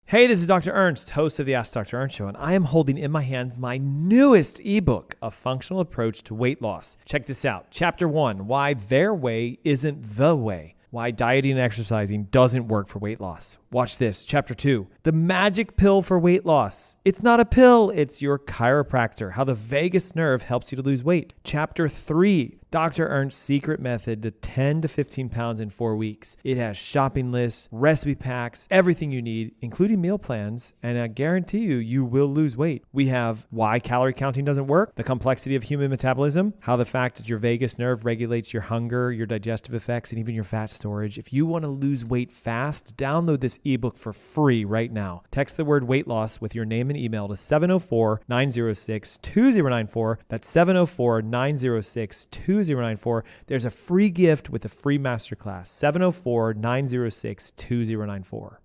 Hey, this is Dr. Ernst, host of the Ask Dr. Ernst Show, and I am holding in my hands my newest ebook, A Functional Approach to Weight Loss. Check this out. Chapter 1, Why Their Way Isn't the Way. Why dieting and exercising doesn't work for weight loss. Watch this. Chapter 2, The Magic Pill for Weight Loss. It's not a pill, it's your chiropractor. How the vagus nerve helps you to lose weight. Chapter 3, Dr. Ernst's secret method to 10 to 15 pounds in 4 weeks. It has shopping lists, recipe packs, everything you need, including meal plans, and I guarantee you, you will lose weight. We have why calorie counting doesn't work, the complexity of human metabolism, how the fact that your vagus nerve regulates your hunger, your digestive effects, and even your fat storage. If you want to lose weight fast, download this ebook for free right now. Text the word weight loss with your name and email to 704-906-2094. That's 704-906-2094. There's a free gift with a free masterclass. 704-906-2094.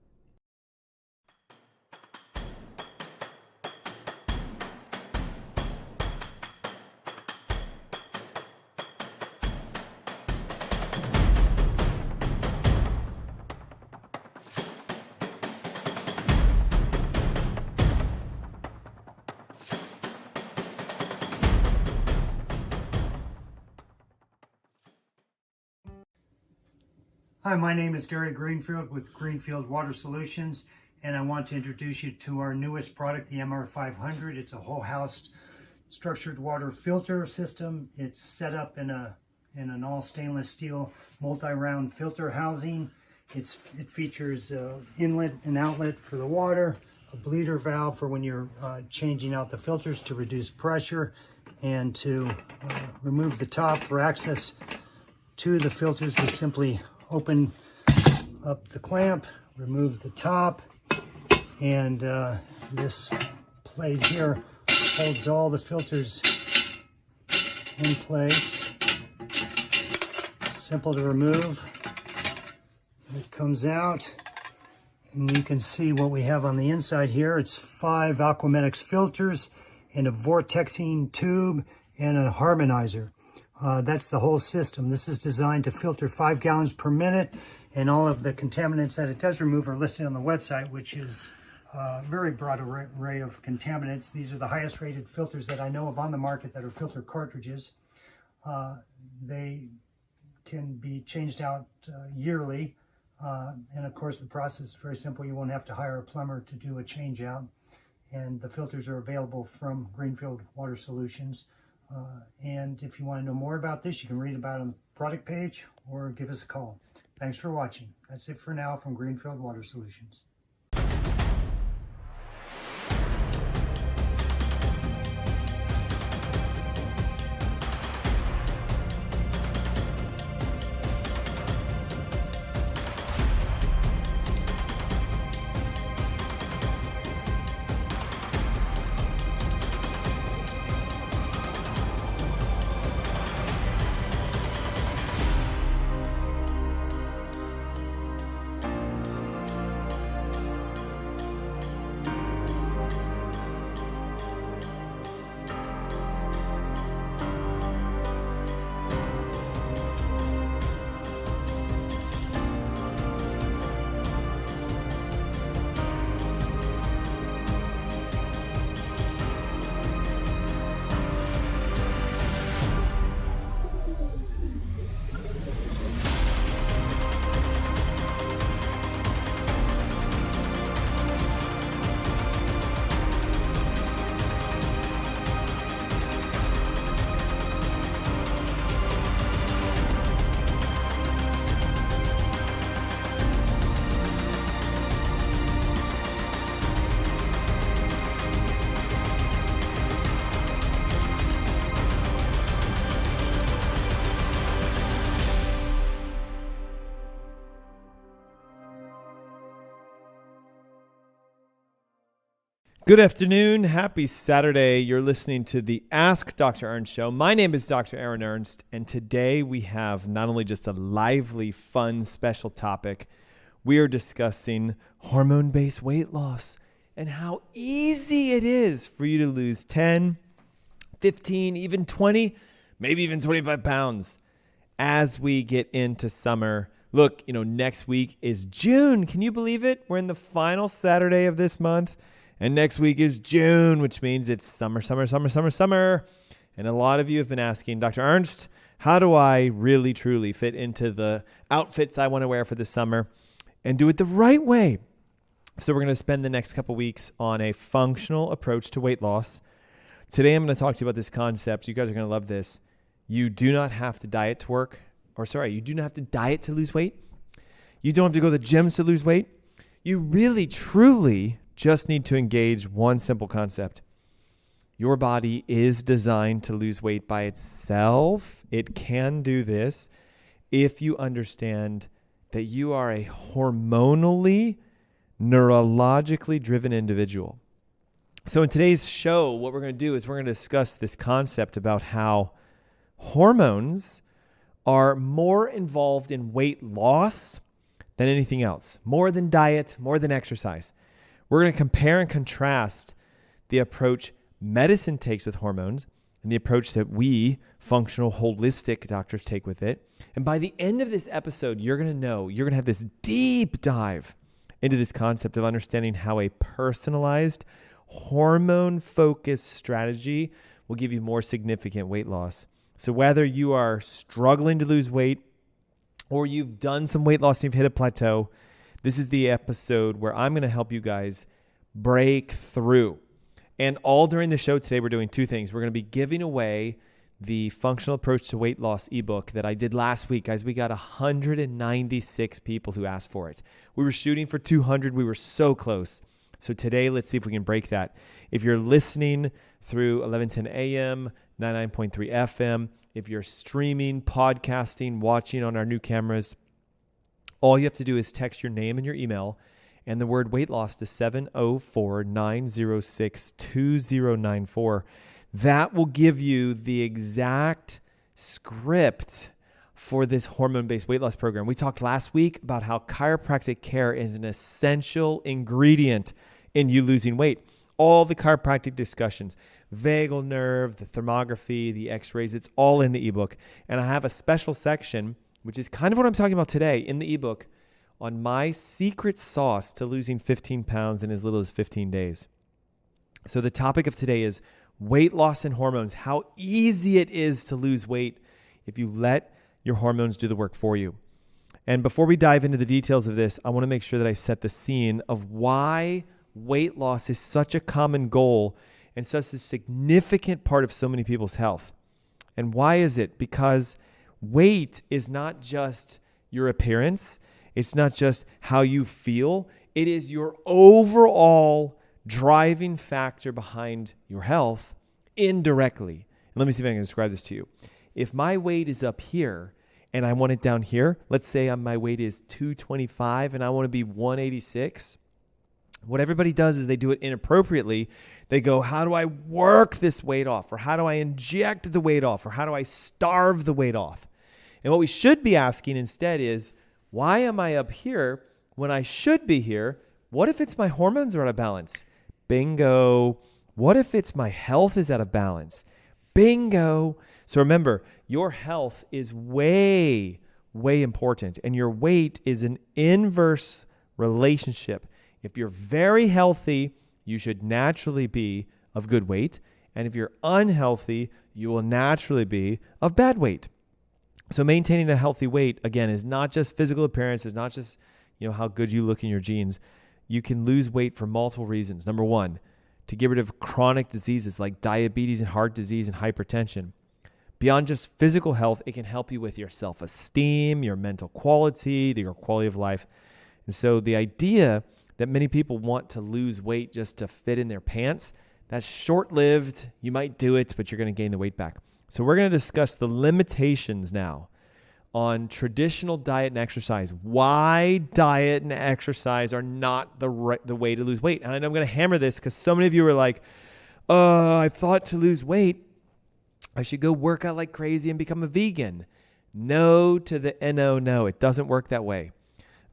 Hi, my name is Gary Greenfield with Greenfield Water Solutions, and I want to introduce you to our newest product, the MR500. It's a whole house structured water filter system. It's set up in an all stainless steel multi-round filter housing. It features inlet and outlet for the water, a bleeder valve for when you're changing out the filters to reduce pressure, and to remove the top for access to the filters. We simply open up the clamp, remove the top, and this plate here holds all the filters in place. Simple to remove. It comes out, and you can see what we have on the inside here. It's 5 Aquamedics filters and a vortexing tube and a harmonizer. That's the whole system. This is designed to filter 5 gallons per minute, and all of the contaminants that it does remove are listed on the website, which is a very broad array of contaminants. These are the highest rated filters that I know of on the market that are filter cartridges. They can be changed out yearly, and of course the process is very simple. You won't have to hire a plumber to do a change out, and the filters are available from Greenfield Water Solutions. And if you want to know more about this, you can read about it on the product page or give us a call. Thanks for watching. That's it for now from Greenfield Water Solutions. Good afternoon. Happy Saturday. You're listening to the Ask Dr. Ernst Show. My name is Dr. Ernst, and today we have not only just a lively, fun, special topic, we are discussing hormone-based weight loss and how easy it is for you to lose 10, 15, even 20, maybe even 25 pounds as we get into summer Look, next week is June. Can you believe it? We're in the final Saturday of this month, and next week is June, which means it's summer. And a lot of you have been asking, Dr. Ernst, how do I really, truly fit into the outfits I want to wear for the summer and do it the right way? So we're going to spend the next couple weeks on a functional approach to weight loss. Today, I'm going to talk to you about this concept. You guys are going to love this. You do not have to diet to work. You do not have to diet to lose weight. You don't have to go to the gyms to lose weight. You really, truly just need to engage one simple concept. Your body is designed to lose weight by itself. It can do this if you understand that you are a hormonally, neurologically driven individual. So in today's show, what we're going to do is we're going to discuss this concept about how hormones are more involved in weight loss than anything else, more than diet, more than exercise. We're going to compare and contrast the approach medicine takes with hormones and the approach that we, functional, holistic doctors, take with it. And by the end of this episode, you're going to have this deep dive into this concept of understanding how a personalized, hormone-focused strategy will give you more significant weight loss. So whether you are struggling to lose weight or you've done some weight loss and you've hit a plateau, this is the episode where I'm going to help you guys break through. And all during the show today, we're doing two things. We're going to be giving away the Functional Approach to Weight Loss ebook that I did last week. Guys, we got 196 people who asked for it. We were shooting for 200. We were so close. So today, let's see if we can break that. If you're listening through 1110 AM, 99.3 FM, if you're streaming, podcasting, watching on our new cameras, all you have to do is text your name and your email and the word weight loss to 704-906-2094. That will give you the exact script for this hormone-based weight loss program. We talked last week about how chiropractic care is an essential ingredient in you losing weight. All the chiropractic discussions, vagal nerve, the thermography, the x-rays, it's all in the ebook. And I have a special section, which is kind of what I'm talking about today in the ebook, on my secret sauce to losing 15 pounds in as little as 15 days. So the topic of today is weight loss and hormones, how easy it is to lose weight if you let your hormones do the work for you. And before we dive into the details of this, I want to make sure that I set the scene of why weight loss is such a common goal and such a significant part of so many people's health. And why is it? Because weight is not just your appearance. It's not just how you feel. It is your overall driving factor behind your health indirectly. And let me see if I can describe this to you. If my weight is up here and I want it down here, let's say my weight is 225 and I want to be 186. What everybody does is they do it inappropriately. They go, how do I work this weight off? Or how do I inject the weight off? Or how do I starve the weight off? And what we should be asking instead is, why am I up here when I should be here? What if it's my hormones are out of balance? Bingo. What if it's my health is out of balance? Bingo. So remember, your health is way, way important. And your weight is an inverse relationship. If you're very healthy, you should naturally be of good weight. And if you're unhealthy, you will naturally be of bad weight. So maintaining a healthy weight, again, is not just physical appearance. It's not just, how good you look in your jeans. You can lose weight for multiple reasons. Number one, to get rid of chronic diseases like diabetes and heart disease and hypertension. Beyond just physical health, it can help you with your self-esteem, your mental quality, your quality of life. And so the idea that many people want to lose weight just to fit in their pants, that's short-lived. You might do it, but you're going to gain the weight back. So we're going to discuss the limitations now on traditional diet and exercise. Why diet and exercise are not the way to lose weight. And I know I'm going to hammer this because so many of you are like, I thought to lose weight, I should go work out like crazy and become a vegan. No to the no. It doesn't work that way.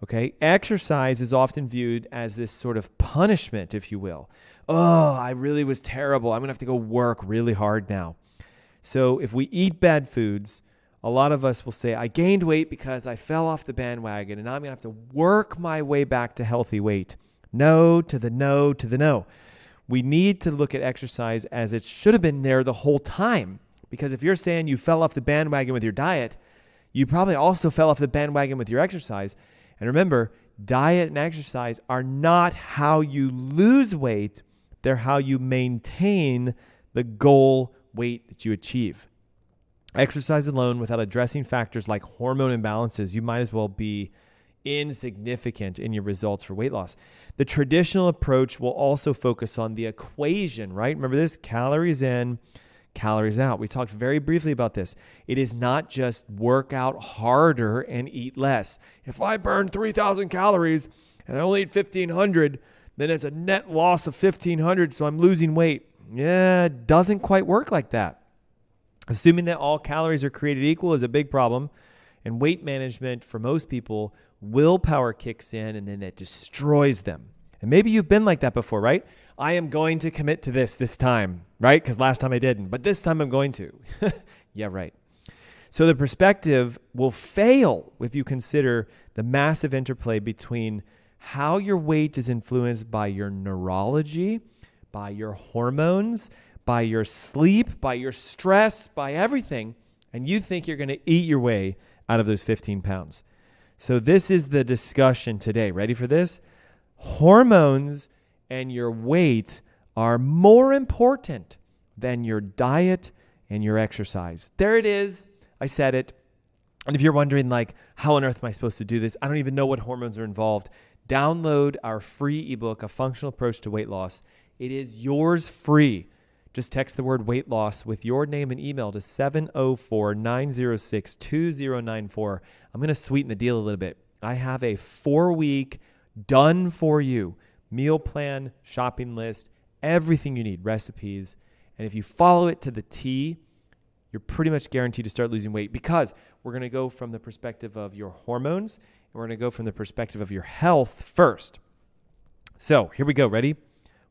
Okay, exercise is often viewed as this sort of punishment, if you will. I really was terrible. I'm going to have to go work really hard now. So if we eat bad foods, A lot of us will say, I gained weight because I fell off the bandwagon and I'm going to have to work my way back to healthy weight. No to the no to the no. We need to look at exercise as it should have been there the whole time. Because if you're saying you fell off the bandwagon with your diet, you probably also fell off the bandwagon with your exercise. And remember, diet and exercise are not how you lose weight. They're how you maintain the goal weight that you achieve. Exercise alone without addressing factors like hormone imbalances, you might as well be insignificant in your results for weight loss. The traditional approach will also focus on the equation, right? Remember this, calories in, calories out. We talked very briefly about this. It is not just work out harder and eat less. If I burn 3,000 calories and I only eat 1,500, then it's a net loss of 1,500, so I'm losing weight. Yeah, it doesn't quite work like that. Assuming that all calories are created equal is a big problem. And weight management, for most people, willpower kicks in and then it destroys them. And maybe you've been like that before, right? I am going to commit to this time, right? Because last time I didn't, but this time I'm going to. Yeah, right. So the perspective will fail if you consider the massive interplay between how your weight is influenced by your neurology, by your hormones, by your sleep, by your stress, by everything, and you think you're going to eat your way out of those 15 pounds. So this is the discussion today. Ready for this? Hormones and your weight are more important than your diet and your exercise. There it is. I said it. And if you're wondering, like, how on earth am I supposed to do this? I don't even know what hormones are involved. Download our free ebook, A Functional Approach to Weight Loss. It is yours free. Just text the word weight loss with your name and email to 704-906-2094. I'm going to sweeten the deal a little bit. I have a 4-week done for you meal plan, shopping list, everything you need, recipes. And if you follow it to the T, you're pretty much guaranteed to start losing weight because we're going to go from the perspective of your hormones and we're going to go from the perspective of your health first. So here we go. Ready?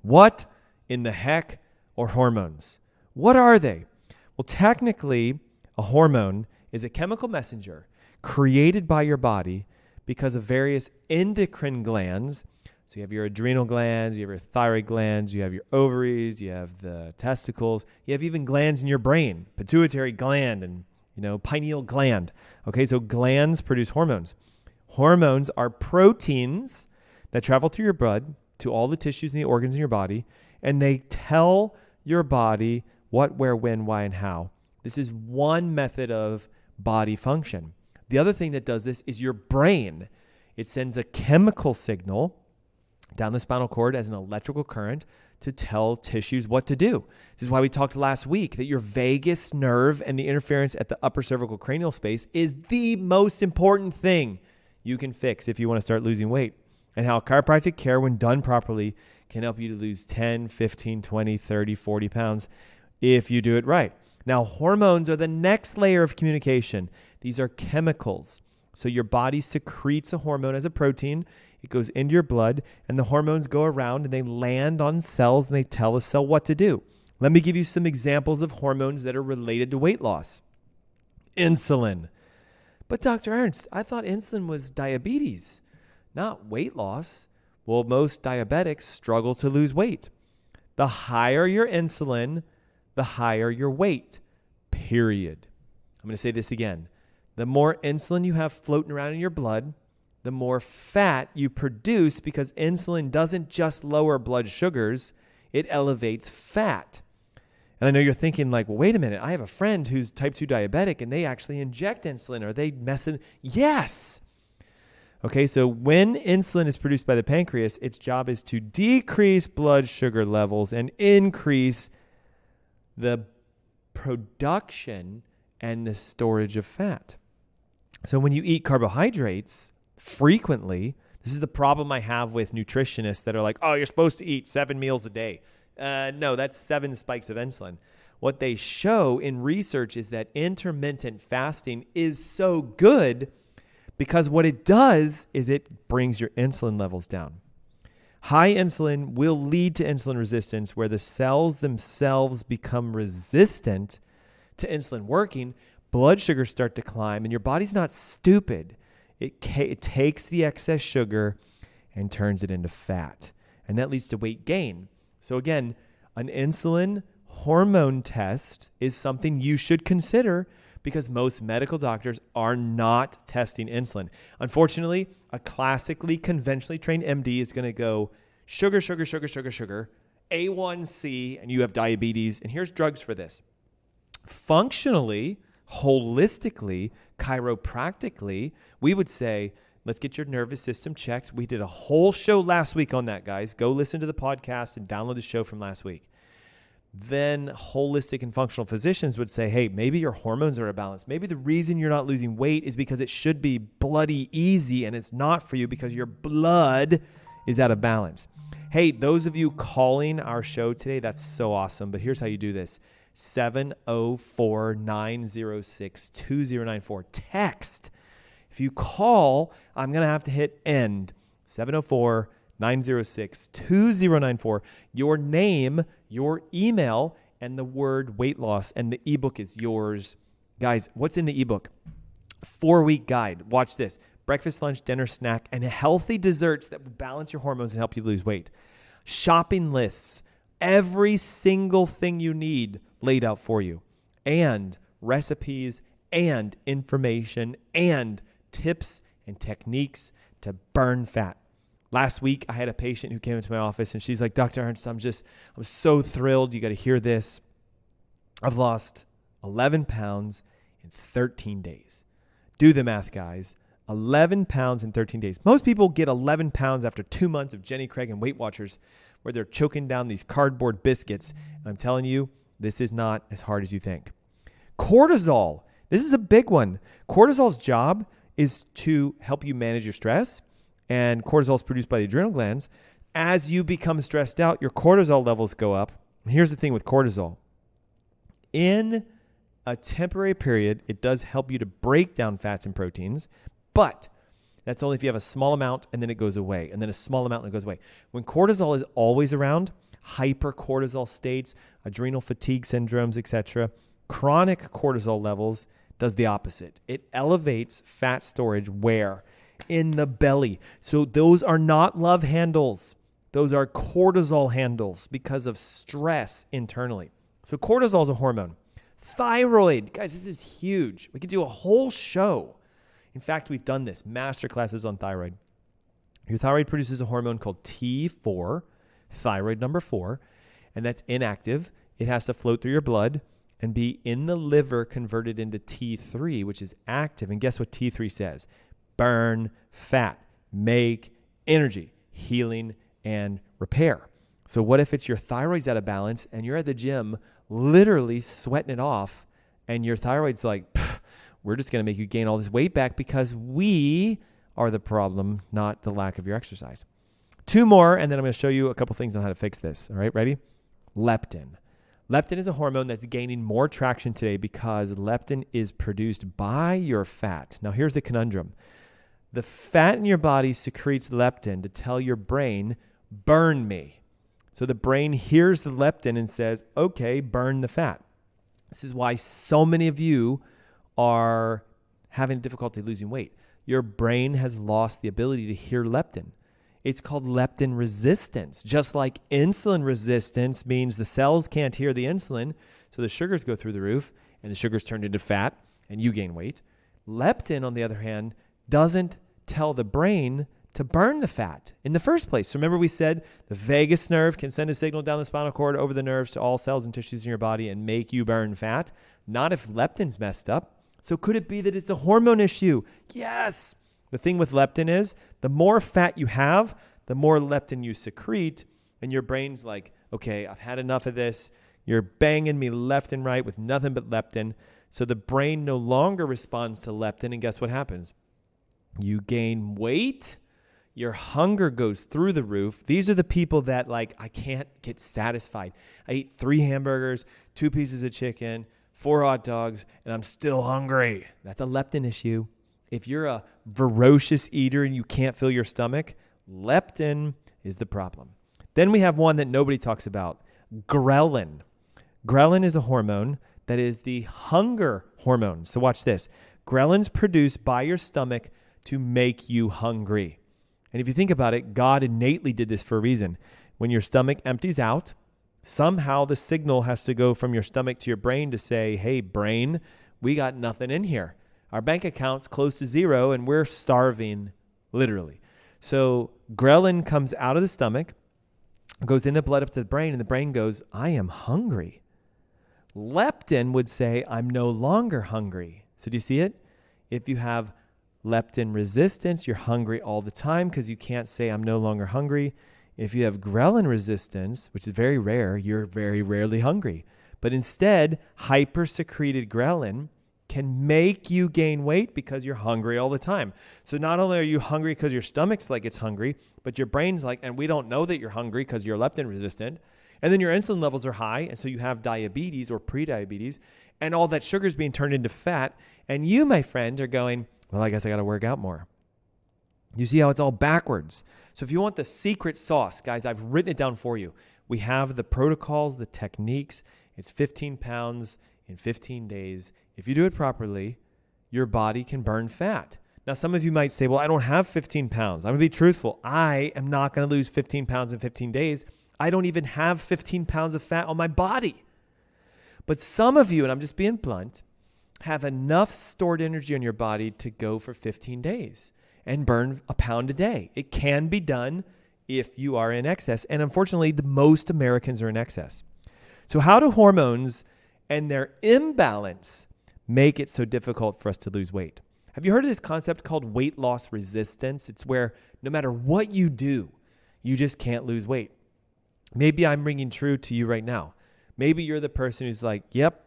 What in the heck or hormones? What are they? Well, technically, a hormone is a chemical messenger created by your body because of various endocrine glands. So you have your adrenal glands, you have your thyroid glands, you have your ovaries, you have the testicles, you have even glands in your brain, pituitary gland and, pineal gland. Okay, so glands produce hormones. Hormones are proteins that travel through your blood to all the tissues and the organs in your body, and they tell your body what, where, when, why, and how. This is one method of body function. The other thing that does this is your brain. It sends a chemical signal down the spinal cord as an electrical current to tell tissues what to do. This is why we talked last week that your vagus nerve and the interference at the upper cervical cranial space is the most important thing you can fix if you want to start losing weight, and how chiropractic care, when done properly, can help you to lose 10, 15, 20, 30, 40 pounds if you do it right. Now, hormones are the next layer of communication. These are chemicals. So your body secretes a hormone as a protein. It goes into your blood, and the hormones go around and they land on cells and they tell the cell what to do. Let me give you some examples of hormones that are related to weight loss. Insulin. But Dr. Ernst, I thought insulin was diabetes, not weight loss. Well, most diabetics struggle to lose weight. The higher your insulin, the higher your weight, period. I'm going to say this again. The more insulin you have floating around in your blood, the more fat you produce, because insulin doesn't just lower blood sugars, it elevates fat. And I know you're thinking like, well, wait a minute, I have a friend who's type 2 diabetic and they actually inject insulin. Are they messing? Yes. Okay, so when insulin is produced by the pancreas, its job is to decrease blood sugar levels and increase the production and the storage of fat. So when you eat carbohydrates frequently, this is the problem I have with nutritionists that are like, oh, you're supposed to eat 7 meals a day. No, that's 7 spikes of insulin. What they show in research is that intermittent fasting is so good because what it does is it brings your insulin levels down. High insulin will lead to insulin resistance, where the cells themselves become resistant to insulin working, blood sugars start to climb, and your body's not stupid. It takes the excess sugar and turns it into fat, and that leads to weight gain. So again, an insulin hormone test is something you should consider because most medical doctors are not testing insulin. Unfortunately, a classically conventionally trained MD is going to go sugar, sugar, sugar, sugar, sugar, A1C, and you have diabetes, and here's drugs for this. Functionally, holistically, chiropractically, we would say, let's get your nervous system checked. We did a whole show last week on that, guys. Go listen to the podcast and download the show from last week. Then holistic and functional physicians would say, hey, maybe your hormones are out of balance. Maybe the reason you're not losing weight is because it should be bloody easy and it's not for you because your blood is out of balance. Hey, those of you calling our show today, that's so awesome. But here's how you do this. 704-906-2094. Text. If you call, I'm going to have to hit end. 704-906-2094. Your name, your email, and the word weight loss. And the ebook is yours. Guys, what's in the ebook? 4-week guide. Watch this. Breakfast, lunch, dinner, snack, and healthy desserts that will balance your hormones and help you lose weight. Shopping lists. Every single thing you need laid out for you. And recipes and information and tips and techniques to burn fat. Last week, I had a patient who came into my office and she's like, Dr. Ernst, I'm so thrilled. You got to hear this. I've lost 11 pounds in 13 days. Do the math, guys. 11 pounds in 13 days. Most people get 11 pounds after 2 months of Jenny Craig and Weight Watchers where they're choking down these cardboard biscuits. And I'm telling you, this is not as hard as you think. Cortisol. This is a big one. Cortisol's job is to help you manage your stress. And cortisol is produced by the adrenal glands. As you become stressed out, your cortisol levels go up. Here's the thing with cortisol. In a temporary period, it does help you to break down fats and proteins, but that's only if you have a small amount and then it goes away, and then a small amount and it goes away. When cortisol is always around, hypercortisol states, adrenal fatigue syndromes, etc., chronic cortisol levels does the opposite. It elevates fat storage where? In the belly. So those are not love handles. Those are cortisol handles because of stress internally. So cortisol is a hormone. Thyroid. Guys, this is huge. We could do a whole show. In fact, we've done this. Master classes on thyroid. Your thyroid produces a hormone called T4, thyroid number 4, and that's inactive. It has to float through your blood and be in the liver converted into T3, which is active. And guess what T3 says? Burn fat, make energy, healing, and repair. So what if it's your thyroid's out of balance and you're at the gym literally sweating it off and your thyroid's like, we're just going to make you gain all this weight back because we are the problem, not the lack of your exercise. 2 more, and then I'm going to show you a couple things on how to fix this. All right, ready? Leptin. Leptin is a hormone that's gaining more traction today because leptin is produced by your fat. Now, here's the conundrum. The fat in your body secretes leptin to tell your brain, burn me. So the brain hears the leptin and says, okay, burn the fat. This is why so many of you are having difficulty losing weight. Your brain has lost the ability to hear leptin. It's called leptin resistance. Just like insulin resistance means the cells can't hear the insulin, so the sugars go through the roof, and the sugars turn into fat, and you gain weight. Leptin, on the other hand, doesn't tell the brain to burn the fat in the first place. So remember we said the vagus nerve can send a signal down the spinal cord over the nerves to all cells and tissues in your body and make you burn fat. Not if leptin's messed up. So could it be that it's a hormone issue? Yes. The thing with leptin is the more fat you have, the more leptin you secrete, and your brain's like, okay, I've had enough of this. You're banging me left and right with nothing but leptin. So the brain no longer responds to leptin, and guess what happens? You gain weight, your hunger goes through the roof. These are the people that like, I can't get satisfied. I eat 3 hamburgers, 2 pieces of chicken, 4 hot dogs, and I'm still hungry. That's a leptin issue. If you're a voracious eater and you can't fill your stomach, leptin is the problem. Then we have one that nobody talks about, ghrelin. Ghrelin is a hormone that is the hunger hormone. So watch this. Ghrelin's produced by your stomach to make you hungry. And if you think about it, God innately did this for a reason. When your stomach empties out, somehow the signal has to go from your stomach to your brain to say, hey, brain, we got nothing in here. Our bank account's close to zero and we're starving, literally. So ghrelin comes out of the stomach, goes in the blood up to the brain, and the brain goes, I am hungry. Leptin would say, I'm no longer hungry. So do you see it? If you have leptin resistance, you're hungry all the time because you can't say, I'm no longer hungry. If you have ghrelin resistance, which is very rare, you're very rarely hungry. But instead, hypersecreted ghrelin can make you gain weight because you're hungry all the time. So not only are you hungry because your stomach's like it's hungry, but your brain's like, and we don't know that you're hungry because you're leptin resistant. And then your insulin levels are high, and so you have diabetes or prediabetes, and all that sugar is being turned into fat. And you, my friend, are going, well, I guess I got to work out more. You see how it's all backwards. So if you want the secret sauce, guys, I've written it down for you. We have the protocols, the techniques. It's 15 pounds in 15 days. If you do it properly, your body can burn fat. Now, some of you might say, well, I don't have 15 pounds. I'm going to be truthful. I am not going to lose 15 pounds in 15 days. I don't even have 15 pounds of fat on my body. But some of you, and I'm just being blunt, have enough stored energy in your body to go for 15 days and burn a pound a day. It can be done if you are in excess. And unfortunately, most Americans are in excess. So how do hormones and their imbalance make it so difficult for us to lose weight? Have you heard of this concept called weight loss resistance? It's where no matter what you do, you just can't lose weight. Maybe I'm ringing true to you right now. Maybe you're the person who's like, yep,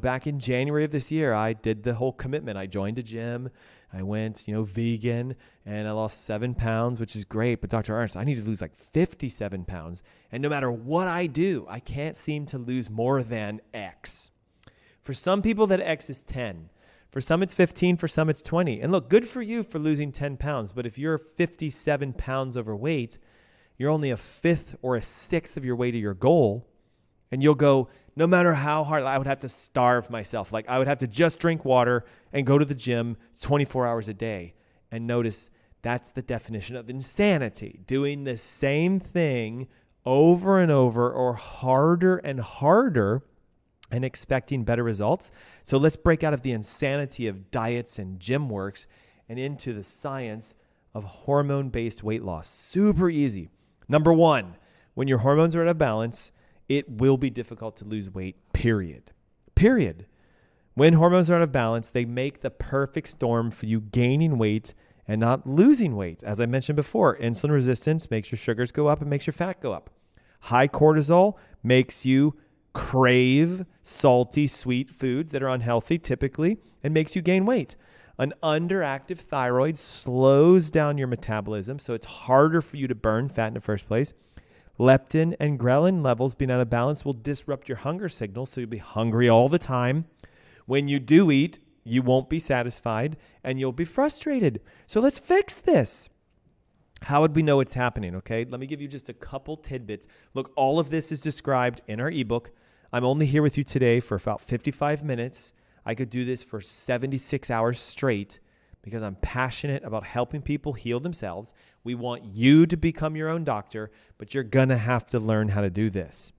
back in January of this year, I did the whole commitment. I joined a gym. I went, vegan, and I lost 7 pounds, which is great. But Dr. Ernst, I need to lose like 57 pounds. And no matter what I do, I can't seem to lose more than X. For some people, that X is 10. For some, it's 15. For some, it's 20. And look, good for you for losing 10 pounds. But if you're 57 pounds overweight, you're only a fifth or a sixth of your way to your goal. And you'll go, no matter how hard, I would have to starve myself. Like I would have to just drink water and go to the gym 24 hours a day. And notice that's the definition of insanity. Doing the same thing over and over or harder and harder and expecting better results. So let's break out of the insanity of diets and gym works and into the science of hormone-based weight loss. Super easy. Number one, when your hormones are out of balance, it will be difficult to lose weight, period. When hormones are out of balance, they make the perfect storm for you gaining weight and not losing weight. As I mentioned before, insulin resistance makes your sugars go up and makes your fat go up. High cortisol makes you crave salty, sweet foods that are unhealthy typically and makes you gain weight. An underactive thyroid slows down your metabolism, so it's harder for you to burn fat in the first place. Leptin and ghrelin levels being out of balance will disrupt your hunger signal, so you'll be hungry all the time. When you do eat, you won't be satisfied and you'll be frustrated. So let's fix this. How would we know it's happening? Okay, let me give you just a couple tidbits. Look, all of this is described in our ebook. I'm only here with you today for about 55 minutes. I could do this for 76 hours straight because I'm passionate about helping people heal themselves. We want you to become your own doctor, but you're going to have to learn how to do this.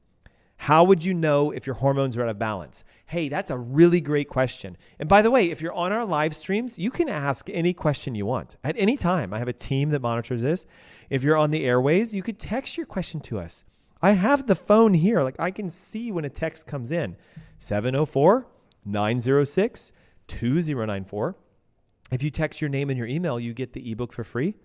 How would you know if your hormones are out of balance? Hey, that's a really great question. And by the way, if you're on our live streams, you can ask any question you want at any time. I have a team that monitors this. If you're on the airways, you could text your question to us. I have the phone here. Like I can see when a text comes in. 704-906-2094. If you text your name and your email, you get the ebook for free.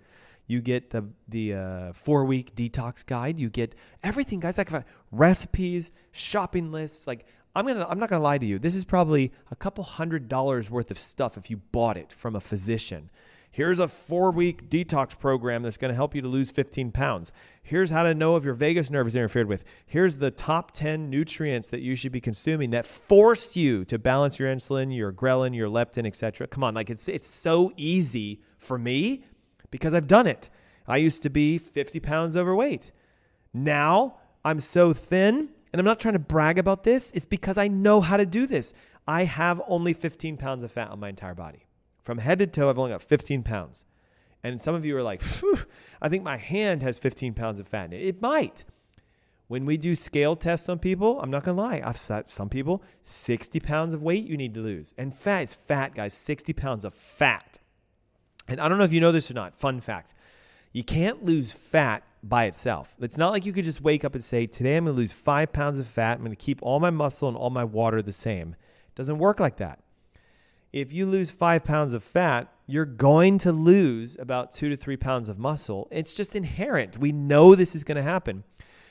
You get the 4-week detox guide. You get everything, guys. Like recipes, shopping lists. Like I'm not gonna lie to you. This is probably a couple $100 worth of stuff if you bought it from a physician. Here's a 4-week detox program that's going to help you to lose 15 pounds. Here's how to know if your vagus nerve is interfered with. Here's the top 10 nutrients that you should be consuming that force you to balance your insulin, your ghrelin, your leptin, etc. Come on, like it's so easy for me because I've done it. I used to be 50 pounds overweight. Now I'm so thin And I'm not trying to brag about this. It's because I know how to do this. I have only 15 pounds of fat on my entire body. From head to toe, I've only got 15 pounds. And some of you are like, I think my hand has 15 pounds of fat in it. It might. When we do scale tests on people, I'm not going to lie. I've said some people, 60 pounds of weight you need to lose. And fat is fat, guys. 60 pounds of fat. And I don't know if you know this or not. Fun fact. You can't lose fat by itself. It's not like you could just wake up and say, today I'm going to lose 5 pounds of fat. I'm going to keep all my muscle and all my water the same. It doesn't work like that. If you lose 5 pounds of fat, you're going to lose about 2 to 3 pounds of muscle. It's just inherent. We know this is going to happen.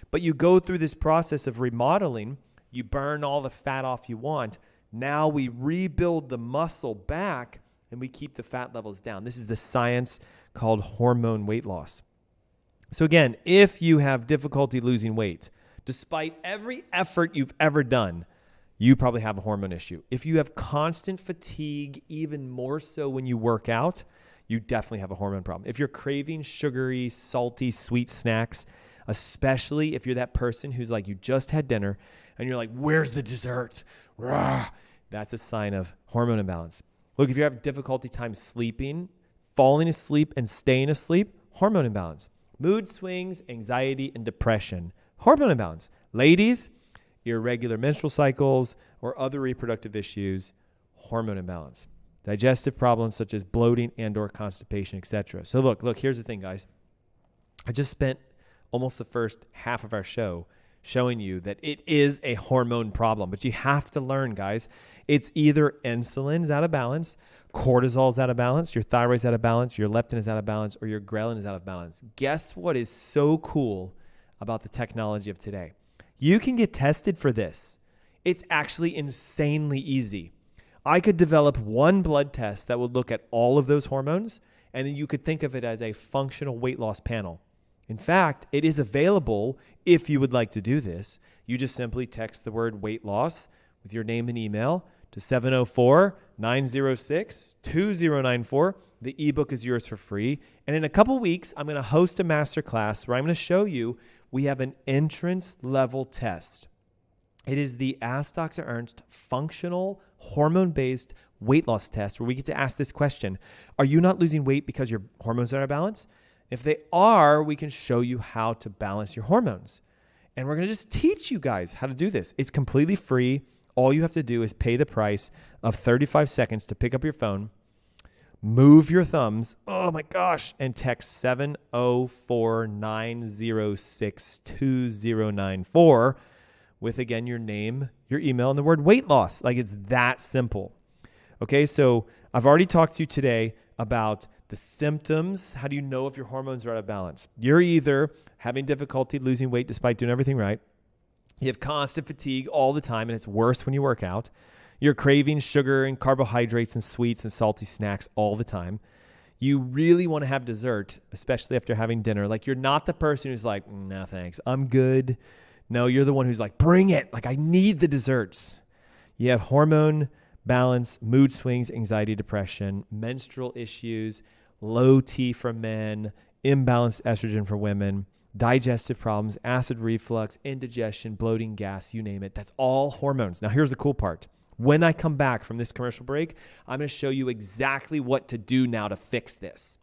But you go through this process of remodeling. You burn all the fat off you want. Now we rebuild the muscle back and we keep the fat levels down. This is the science called hormone weight loss. So again, if you have difficulty losing weight, despite every effort you've ever done, you probably have a hormone issue. If you have constant fatigue, even more so when you work out, you definitely have a hormone problem. If you're craving sugary, salty, sweet snacks, especially if you're that person who's like, you just had dinner and you're like, where's the dessert? Rah! That's a sign of hormone imbalance. Look, if you have difficulty time sleeping, falling asleep and staying asleep, hormone imbalance. Mood swings, anxiety, and depression, hormone imbalance. Ladies, irregular menstrual cycles or other reproductive issues, hormone imbalance. Digestive problems such as bloating and or constipation, etc. So look, here's the thing, guys. I just spent almost the first half of our show showing you that it is a hormone problem, but you have to learn, guys. It's either insulin is out of balance, cortisol is out of balance, your thyroid's out of balance, your leptin is out of balance, or your ghrelin is out of balance. Guess what is so cool about the technology of today? You can get tested for this. It's actually insanely easy. I could develop one blood test that would look at all of those hormones, and then you could think of it as a functional weight loss panel. In fact, it is available if you would like to do this. You just simply text the word weight loss with your name and email to 704-906-2094. The ebook is yours for free. And in a couple weeks, I'm going to host a masterclass where I'm going to show you we have an entrance level test. It is the Ask Dr. Ernst functional hormone-based weight loss test where we get to ask this question. Are you not losing weight because your hormones are out of balance? If they are, we can show you how to balance your hormones. And we're going to just teach you guys how to do this. It's completely free. All you have to do is pay the price of 35 seconds to pick up your phone, move your thumbs, oh my gosh, and text 704-906-2094 with, again, your name, your email, and the word weight loss. Like, it's that simple. Okay, so I've already talked to you today about the symptoms. How do you know if your hormones are out of balance? You're either having difficulty losing weight despite doing everything right. You have constant fatigue all the time, and it's worse when you work out. You're craving sugar and carbohydrates and sweets and salty snacks all the time. You really want to have dessert, especially after having dinner. Like, you're not the person who's like, no, thanks, I'm good. No, you're the one who's like, bring it. Like, I need the desserts. You have hormone balance, mood swings, anxiety, depression, menstrual issues, low T for men, imbalanced estrogen for women, digestive problems, acid reflux, indigestion, bloating, gas, you name it. That's all hormones. Now, here's the cool part. When I come back from this commercial break, I'm going to show you exactly what to do now to fix this.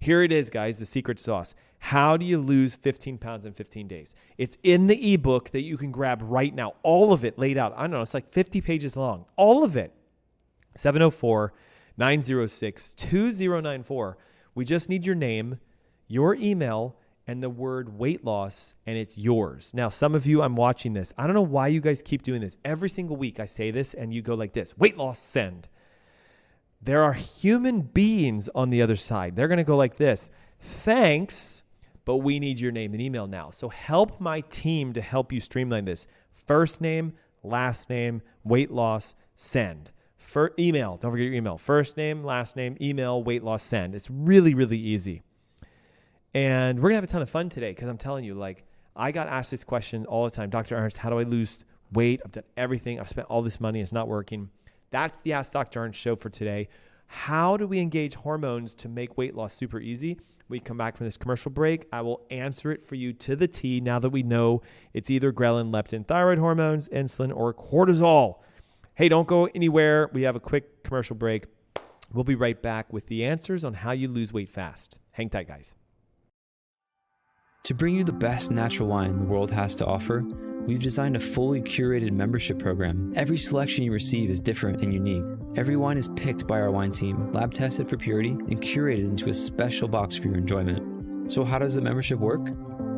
Here it is, guys, the secret sauce. How do you lose 15 pounds in 15 days? It's in the ebook that you can grab right now. All of it laid out. I don't know, it's like 50 pages long. All of it. 704-906-2094. We just need your name, your email, and the word weight loss, and it's yours. Now, some of you, I'm watching this. I don't know why you guys keep doing this. Every single week I say this, and you go like this. Weight loss, send. There are human beings on the other side. They're going to go like this. Thanks, but we need your name and email now. So help my team to help you streamline this. First name, last name, weight loss, send. For email, don't forget your email. First name, last name, email, weight loss, send. It's really, really easy. And we're going to have a ton of fun today because I'm telling you, like, I got asked this question all the time. Dr. Ernst, how do I lose weight? I've done everything. I've spent all this money. It's not working. That's the Ask Dr. Ernst show for today. How do we engage hormones to make weight loss super easy? We come back from this commercial break. I will answer it for you to the T now that we know it's either ghrelin, leptin, thyroid hormones, insulin, or cortisol. Hey, don't go anywhere. We have a quick commercial break. We'll be right back with the answers on how you lose weight fast. Hang tight, guys. To bring you the best natural wine the world has to offer, we've designed a fully curated membership program. Every selection you receive is different and unique. Every wine is picked by our wine team, lab tested for purity, and curated into a special box for your enjoyment. So how does the membership work?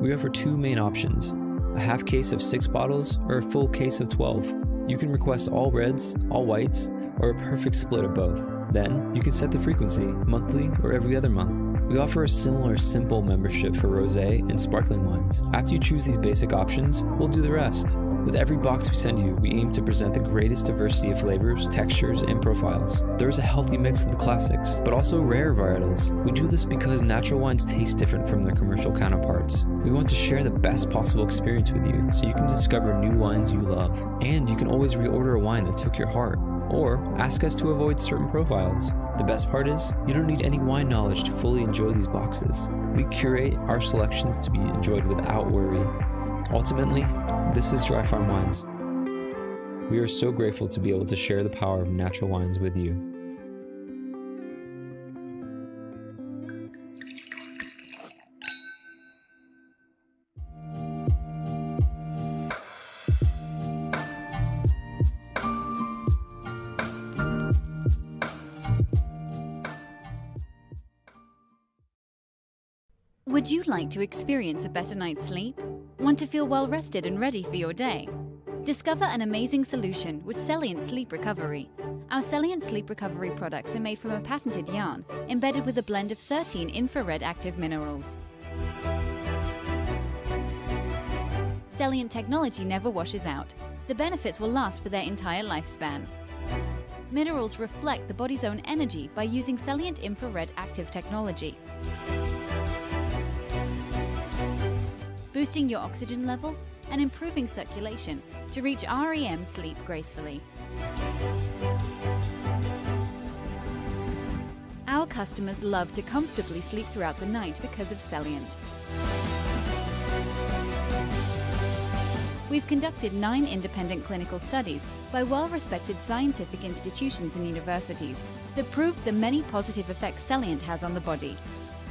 We offer two main options: a half case of 6 bottles or a full case of 12. You can request all reds, all whites, or a perfect split of both. Then you can set the frequency, monthly or every other month. We offer a similar simple membership for rosé and sparkling wines. After you choose these basic options, we'll do the rest. With every box we send you, we aim to present the greatest diversity of flavors, textures, and profiles. There's a healthy mix of the classics, but also rare varietals. We do this because natural wines taste different from their commercial counterparts. We want to share the best possible experience with you, so you can discover new wines you love. And you can always reorder a wine that took your heart, or ask us to avoid certain profiles. The best part is, you don't need any wine knowledge to fully enjoy these boxes. We curate our selections to be enjoyed without worry. Ultimately, this is Dry Farm Wines. We are so grateful to be able to share the power of natural wines with you. Would you like to experience a better night's sleep? Want to feel well rested and ready for your day? Discover an amazing solution with Celliant Sleep Recovery. Our Celliant Sleep Recovery products are made from a patented yarn embedded with a blend of 13 infrared active minerals. Celliant technology never washes out. The benefits will last for their entire lifespan. Minerals reflect the body's own energy by using Celliant infrared active technology, boosting your oxygen levels and improving circulation to reach REM sleep gracefully. Our customers love to comfortably sleep throughout the night because of Celliant. We've conducted 9 independent clinical studies by well-respected scientific institutions and universities that prove the many positive effects Celliant has on the body.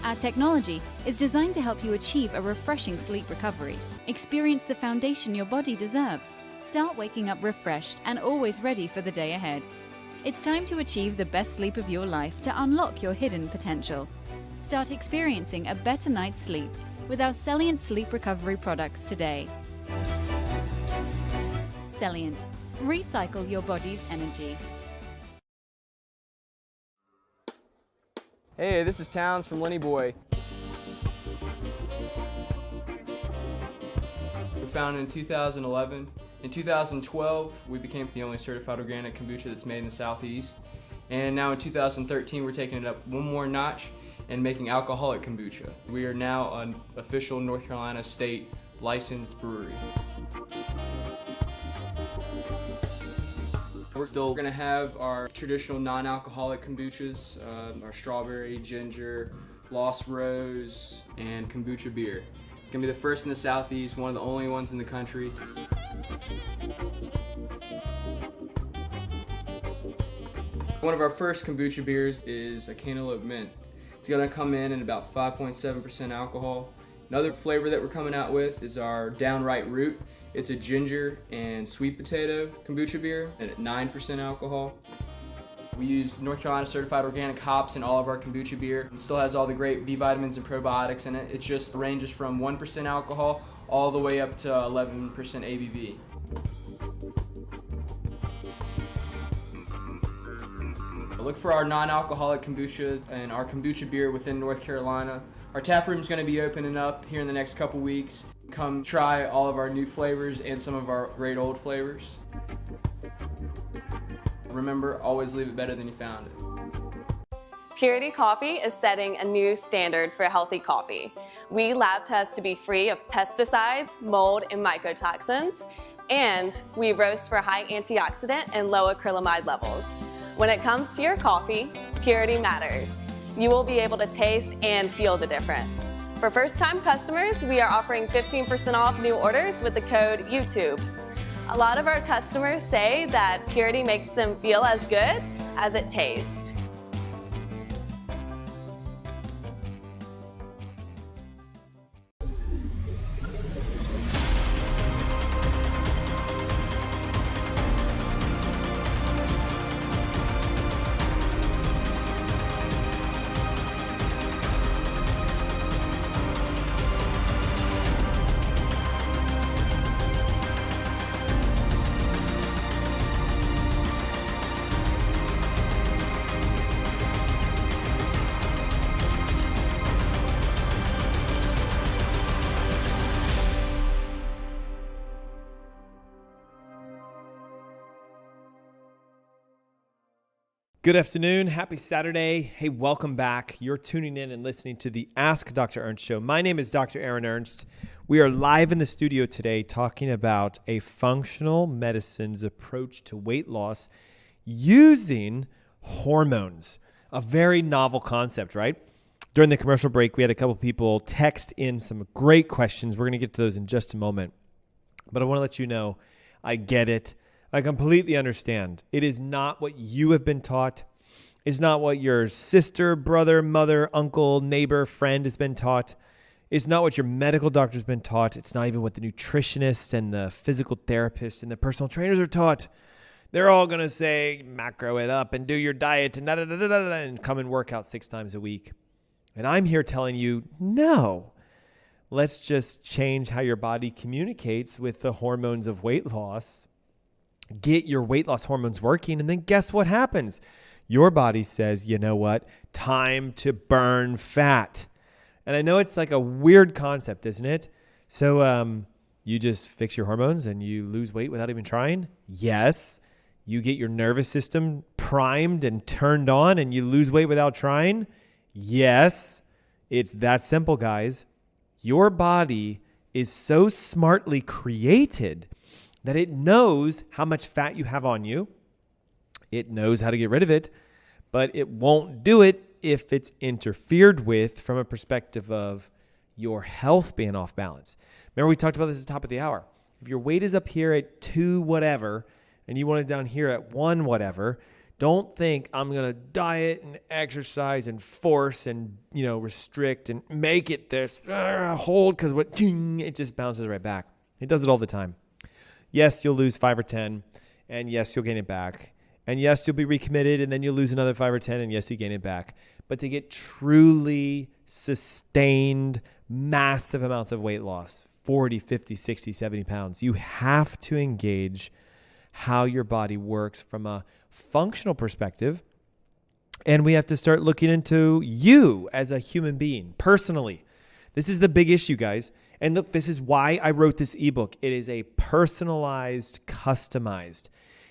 Our technology is designed to help you achieve a refreshing sleep recovery. Experience the foundation your body deserves. Start waking up refreshed and always ready for the day ahead. It's time to achieve the best sleep of your life to unlock your hidden potential. Start experiencing a better night's sleep with our Celliant Sleep Recovery products today. Celliant. Recycle your body's energy. Hey, this is Towns from Lenny Boy. We were founded in 2011. In 2012, we became the only certified organic kombucha that's made in the Southeast. And now in 2013, we're taking it up one more notch and making alcoholic kombucha. We are now an official North Carolina state licensed brewery. We're still going to have our traditional non-alcoholic kombuchas, our strawberry, ginger, lost rose, and kombucha beer. It's going to be the first in the Southeast, one of the only ones in the country. One of our first kombucha beers is a cantaloupe mint. It's going to come in at about 5.7% alcohol. Another flavor that we're coming out with is our Downright Root. It's a ginger and sweet potato kombucha beer and at 9% alcohol. We use North Carolina certified organic hops in all of our kombucha beer. It still has all the great B vitamins and probiotics in it. It just ranges from 1% alcohol all the way up to 11% ABV. Look for our non-alcoholic kombucha and our kombucha beer within North Carolina. Our tap room is going to be opening up here in the next couple weeks. Come try all of our new flavors and some of our great old flavors. Remember, always leave it better than you found it. Purity Coffee is setting a new standard for healthy coffee. We lab test to be free of pesticides, mold, and mycotoxins, and we roast for high antioxidant and low acrylamide levels. When it comes to your coffee, Purity matters. You will be able to taste and feel the difference. For first-time customers, we are offering 15% off new orders with the code YouTube. A lot of our customers say that Purity makes them feel as good as it tastes. Good afternoon. Happy Saturday. Hey, welcome back. You're tuning in and listening to the Ask Dr. Ernst show. My name is Dr. Ernst. We are live in the studio today talking about a functional medicine's approach to weight loss using hormones. A very novel concept, right? During the commercial break, we had a couple people text in some great questions. We're going to get to those in just a moment. But I want to let you know, I get it. I completely understand. It is not what you have been taught. It's not what your sister, brother, mother, uncle, neighbor, friend has been taught. It's not what your medical doctor's been taught. It's not even what the nutritionists and the physical therapists and the personal trainers are taught. They're all going to say, macro it up and do your diet and and come and work out 6 times a week. And I'm here telling you, no. Let's just change how your body communicates with the hormones of weight loss. Get your weight loss hormones working, and then guess what happens? Your body says, you know what? Time to burn fat. And I know it's like a weird concept, isn't it? So you just fix your hormones and you lose weight without even trying? Yes. You get your nervous system primed and turned on and you lose weight without trying? Yes. It's that simple, guys. Your body is so smartly created that it knows how much fat you have on you. It knows how to get rid of it, but it won't do it if it's interfered with from a perspective of your health being off balance. Remember, we talked about this at the top of the hour. If your weight is up here at 2 whatever, and you want it down here at 1 whatever, don't think I'm going to diet and exercise and force and, restrict and make it this hold because it just bounces right back. It does it all the time. Yes, you'll lose 5 or 10, and yes, you'll gain it back. And yes, you'll be recommitted, and then you'll lose another 5 or 10, and yes, you gain it back. But to get truly sustained, massive amounts of weight loss, 40, 50, 60, 70 pounds, you have to engage how your body works from a functional perspective. And we have to start looking into you as a human being, personally. This is the big issue, guys. And look, this is why I wrote this ebook. It is a personalized, customized.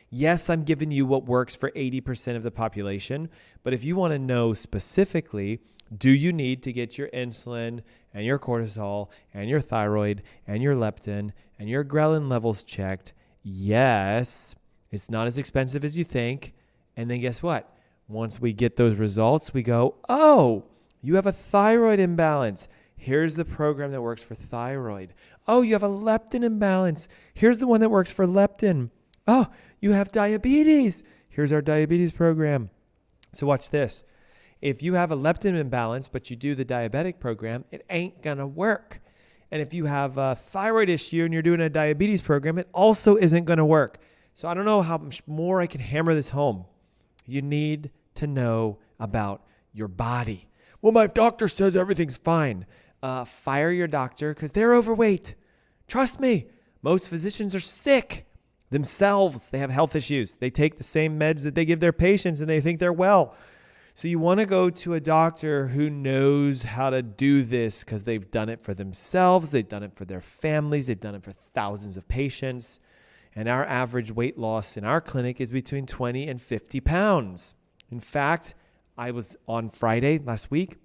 Yes, I'm giving you what works for 80% of the population. But if you want to know specifically, do you need to get your insulin and your cortisol and your thyroid and your leptin and your ghrelin levels checked? Yes, it's not as expensive as you think. And then guess what? Once we get those results, we go, oh, you have a thyroid imbalance. Here's the program that works for thyroid. Oh, you have a leptin imbalance. Here's the one that works for leptin. Oh, you have diabetes. Here's our diabetes program. So watch this. If you have a leptin imbalance, but you do the diabetic program, it ain't going to work. And if you have a thyroid issue and you're doing a diabetes program, it also isn't going to work. So I don't know how much more I can hammer this home. You need to know about your body. Well, my doctor says everything's fine. Fire your doctor because they're overweight. Trust me, most physicians are sick themselves. They have health issues. They take the same meds that they give their patients and they think they're well. So you want to go to a doctor who knows how to do this because they've done it for themselves. They've done it for their families. They've done it for thousands of patients. And our average weight loss in our clinic is between 20 and 50 pounds. In fact, I was on Friday last week,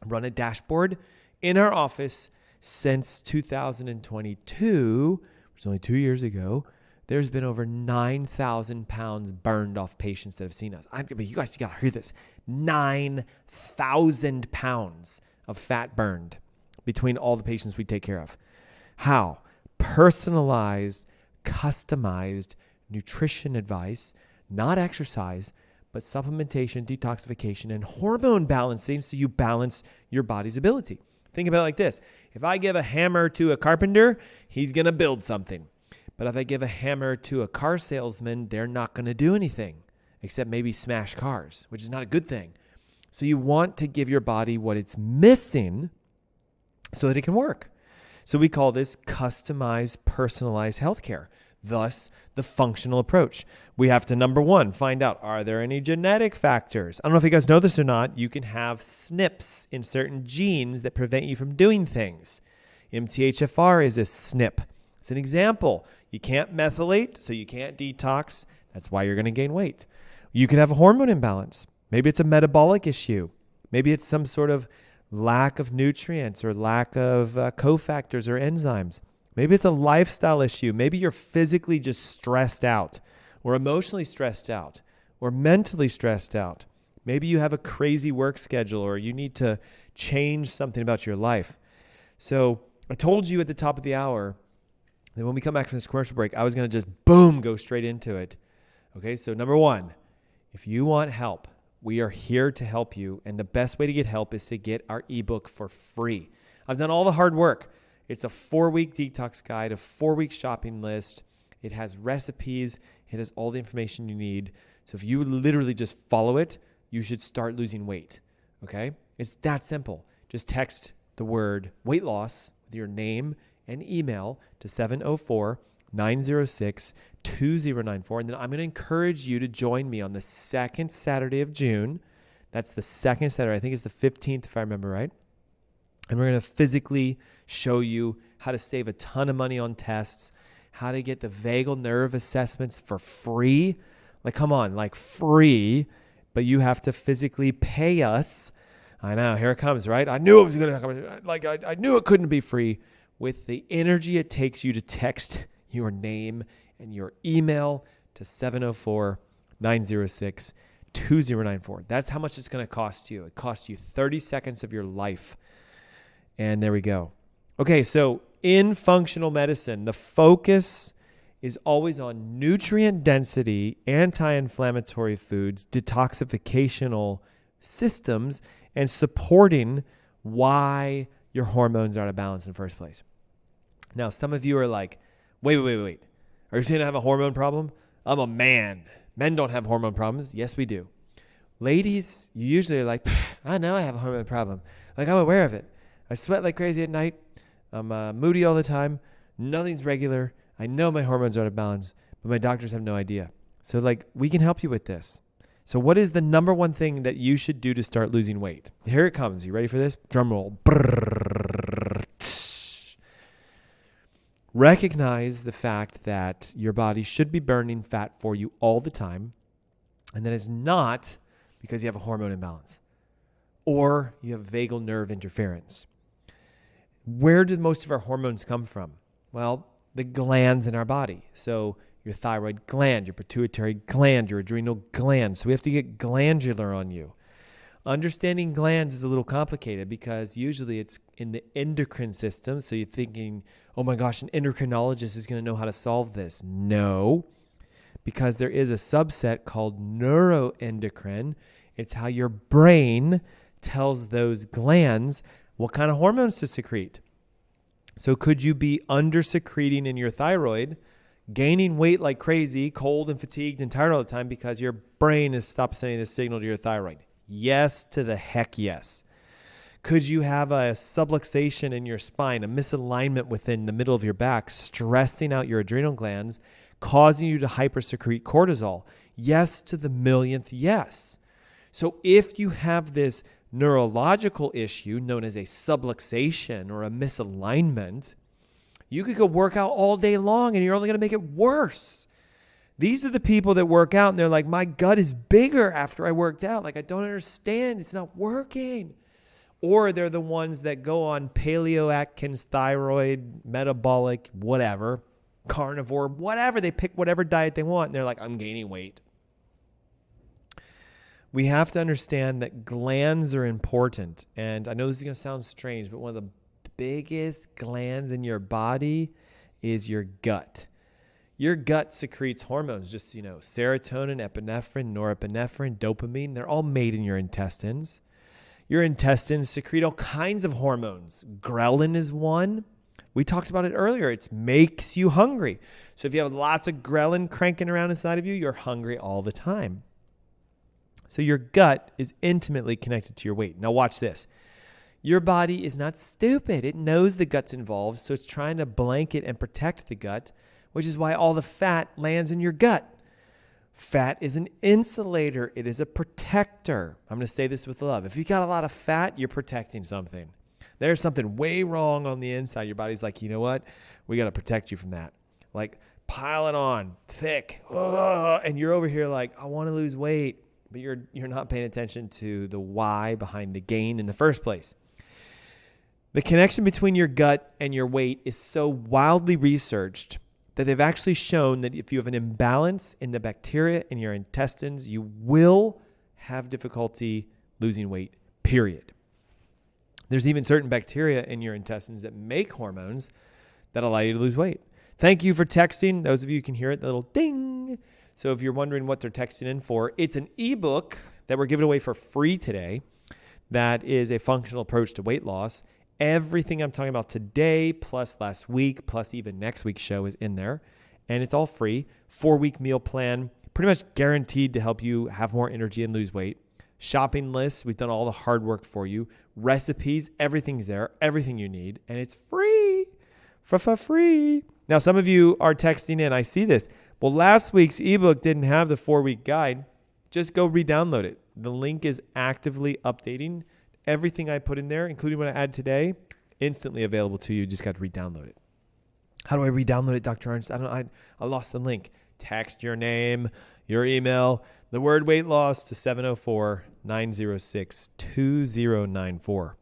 run a dashboard in our office since 2022, which was only 2 years ago. There's been over 9,000 pounds burned off patients that have seen us. But you guys, you got to hear this. 9,000 pounds of fat burned between all the patients we take care of. How? Personalized, customized nutrition advice, not exercise, but supplementation, detoxification, and hormone balancing so you balance your body's ability. Think about it like this. If I give a hammer to a carpenter, he's going to build something. But if I give a hammer to a car salesman, they're not going to do anything except maybe smash cars, which is not a good thing. So you want to give your body what it's missing so that it can work. So we call this customized, personalized healthcare. Thus, the functional approach. We have to, number one, find out, are there any genetic factors? I don't know if you guys know this or not. You can have SNPs in certain genes that prevent you from doing things. MTHFR is a SNP. It's an example. You can't methylate, so you can't detox. That's why you're going to gain weight. You can have a hormone imbalance. Maybe it's a metabolic issue. Maybe it's some sort of lack of nutrients or lack of cofactors or enzymes. Maybe it's a lifestyle issue. Maybe you're physically just stressed out or emotionally stressed out or mentally stressed out. Maybe you have a crazy work schedule or you need to change something about your life. So I told you at the top of the hour that when we come back from this commercial break, I was going to just boom, go straight into it. Okay, so number one, if you want help, we are here to help you. And the best way to get help is to get our ebook for free. I've done all the hard work. It's a 4-week detox guide, a 4-week shopping list. It has recipes. It has all the information you need. So if you literally just follow it, you should start losing weight. Okay? It's that simple. Just text the word weight loss with your name and email to 704-906-2094. And then I'm going to encourage you to join me on the second Saturday of June. That's the second Saturday. I think it's the 15th, if I remember right. And we're going to physically show you how to save a ton of money on tests, how to get the vagal nerve assessments for free. Like, come on, like free, but you have to physically pay us. I know, here it comes, right? I knew it was going to come. Like, I knew it couldn't be free. With the energy it takes you to text your name and your email to 704-906-2094. That's how much it's going to cost you. It costs you 30 seconds of your life. And there we go. Okay, so in functional medicine, the focus is always on nutrient density, anti-inflammatory foods, detoxificational systems, and supporting why your hormones are out of balance in the first place. Now, some of you are like, wait. Are you saying I have a hormone problem? I'm a man. Men don't have hormone problems. Yes, we do. Ladies, you usually are like, I know I have a hormone problem. Like, I'm aware of it. I sweat like crazy at night. I'm moody all the time. Nothing's regular. I know my hormones are out of balance, but my doctors have no idea. So, like, we can help you with this. So what is the number one thing that you should do to start losing weight? Here it comes. You ready for this? Drum roll. Recognize the fact that your body should be burning fat for you all the time, and that is not because you have a hormone imbalance or you have vagal nerve interference. Where do most of our hormones come from? Well, the glands in our body. So your thyroid gland, your pituitary gland, your adrenal gland. So we have to get glandular on you. Understanding glands is a little complicated because usually it's in the endocrine system. So you're thinking, oh my gosh, an endocrinologist is going to know how to solve this. No, because there is a subset called neuroendocrine. It's how your brain tells those glands what kind of hormones to secrete. So could you be under-secreting in your thyroid, gaining weight like crazy, cold and fatigued and tired all the time because your brain has stopped sending the signal to your thyroid? Yes to the heck yes. Could you have a subluxation in your spine, a misalignment within the middle of your back, stressing out your adrenal glands, causing you to hypersecrete cortisol? Yes to the millionth yes. So if you have this neurological issue known as a subluxation or a misalignment, you could go work out all day long and you're only going to make it worse. These are the people that work out and they're like, my gut is bigger after I worked out. Like, I don't understand. It's not working. Or they're the ones that go on paleo Atkins, thyroid, metabolic, whatever, carnivore, whatever. They pick whatever diet they want, and they're like, I'm gaining weight. We have to understand that glands are important. And I know this is going to sound strange, but one of the biggest glands in your body is your gut. Your gut secretes hormones, just, serotonin, epinephrine, norepinephrine, dopamine. They're all made in your intestines. Your intestines secrete all kinds of hormones. Ghrelin is one. We talked about it earlier. It makes you hungry. So if you have lots of ghrelin cranking around inside of you, you're hungry all the time. So your gut is intimately connected to your weight. Now watch this. Your body is not stupid. It knows the gut's involved, so it's trying to blanket and protect the gut, which is why all the fat lands in your gut. Fat is an insulator. It is a protector. I'm going to say this with love. If you got a lot of fat, you're protecting something. There's something way wrong on the inside. Your body's like, you know what? We got to protect you from that. Like, pile it on, thick. And you're over here like, I want to lose weight. But you're not paying attention to the why behind the gain in the first place. The connection between your gut and your weight is so wildly researched that they've actually shown that if you have an imbalance in the bacteria in your intestines, you will have difficulty losing weight, period. There's even certain bacteria in your intestines that make hormones that allow you to lose weight. Thank you for texting. Those of you who can hear it, the little ding. So if you're wondering what they're texting in for, it's an ebook that we're giving away for free today. That is a functional approach to weight loss. Everything I'm talking about today, plus last week, plus even next week's show is in there. And it's all free. 4-week meal plan, pretty much guaranteed to help you have more energy and lose weight. Shopping lists, we've done all the hard work for you. Recipes, everything's there, everything you need. And it's free, for free. Now, some of you are texting in. I see this. Well, last week's ebook didn't have the 4-week guide. Just go re-download it. The link is actively updating. Everything I put in there, including what I add today, instantly available to you. Just got to re-download it. How do I re-download it, Dr. Ernst? I lost the link. Text your name, your email, the word weight loss to 704-906-2094.